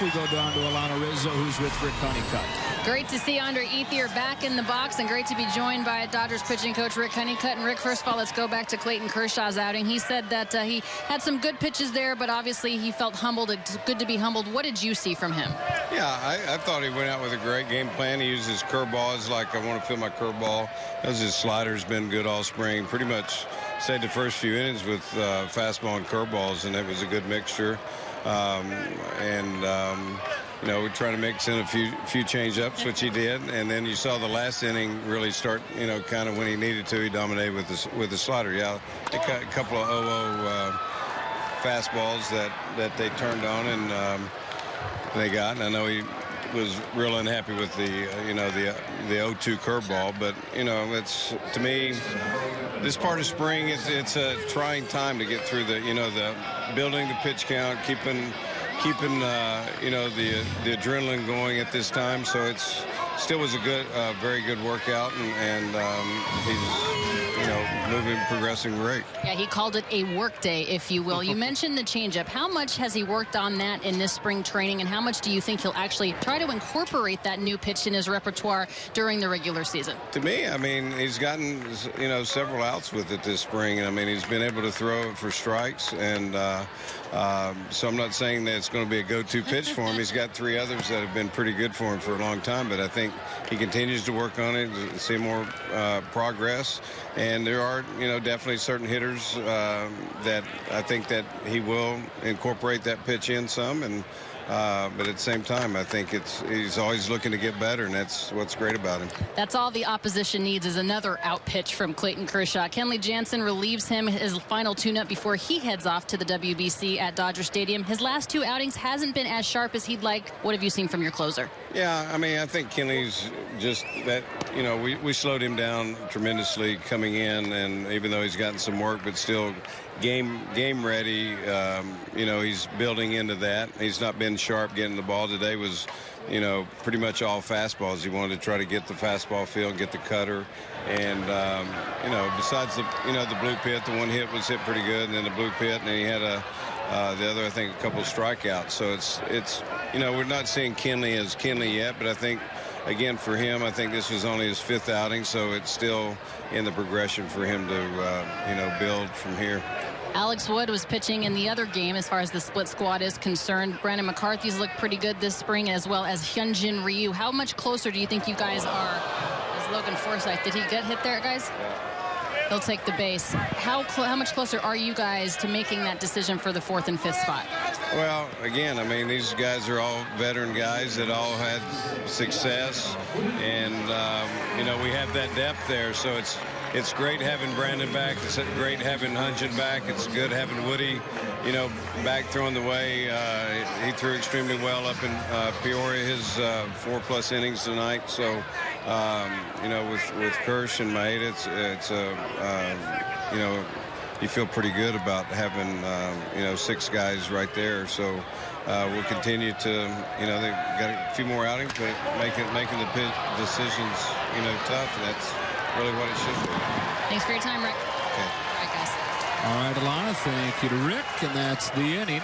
we go down to Alana Rizzo, who's with Rick Honeycutt. Great to see Andre Ethier back in the box, and great to be joined by Dodgers pitching coach Rick Honeycutt. And Rick, first of all, let's go back to Clayton Kershaw's outing. He said that he had some good pitches there, but obviously he felt humbled. It's good to be humbled. What did you see from him? Yeah, I thought he went out with a great game plan. He used his curveballs like I want to feel my curveball. His slider's been good all spring. Pretty much stayed the first few innings with fastball and curveballs, and it was a good mixture. You know, we're trying to mix in a few change-ups, which he did, and then you saw the last inning really start, you know, kind of when he needed to. He dominated with the slider. Yeah, a couple of 0-0 fastballs that they turned on and they got. And I know he was real unhappy with the the 0-2 curveball, but you know, it's, to me, this part of spring, it's a trying time to get through the building the pitch count, keeping the adrenaline going at this time. So it's still was a good, very good workout, and he's moving, progressing great. Yeah, he called it a work day, if you will. You mentioned the changeup. How much has he worked on that in this spring training, and how much do you think he'll actually try to incorporate that new pitch in his repertoire during the regular season? To me, I mean, he's gotten several outs with it this spring, and I mean, he's been able to throw it for strikes, and so I'm not saying that it's going to be a go-to pitch for him. He's got 3 others that have been pretty good for him for a long time, but I think he continues to work on it, to see more progress. And there are, definitely certain hitters that I think that he will incorporate that pitch in some, and but at the same time, I think he's always looking to get better, and that's what's great about him. That's all the opposition needs, is another out pitch from Clayton Kershaw. Kenley Jansen relieves him his final tune-up before he heads off to the WBC at Dodger Stadium. His last 2 outings hasn't been as sharp as he'd like. What have you seen from your closer? Yeah, I mean, I think Kenley's just that, we slowed him down tremendously coming in, and even though he's gotten some work, but still game ready. He's building into that. He's not been sharp getting the ball. Today was, pretty much all fastballs. He wanted to try to get the fastball feel and get the cutter. And, besides the blue pit, the one hit was hit pretty good, and then the blue pit, and then he had the other, I think, a couple of strikeouts. So it's we're not seeing Kenley as Kenley yet, but I think, again, for him, I think this was only his 5th outing, so it's still in the progression for him to, build from here. Alex Wood was pitching in the other game as far as the split squad is concerned. Brandon McCarthy's looked pretty good this spring, as well as Hyunjin Ryu. How much closer do you think you guys are as Logan Forsythe? Did he get hit there, guys? Yeah. He'll take the base. How much closer are you guys to making that decision for the 4th and 5th spot? Well, again, I mean, these guys are all veteran guys that all had success, and we have that depth there. So it's great having Brandon back. It's great having Hyunjin back. It's good having Woody, back throwing the way he threw extremely well up in Peoria, his 4+ innings tonight. So, with Kersh and Maeda, you feel pretty good about having 6 guys right there. So we'll continue to they've got a few more outings, but making the decisions tough, and that's really what it should be. Thanks for your time, Rick. Okay. All right, guys. All right, Alana, thank you to Rick, and that's the inning.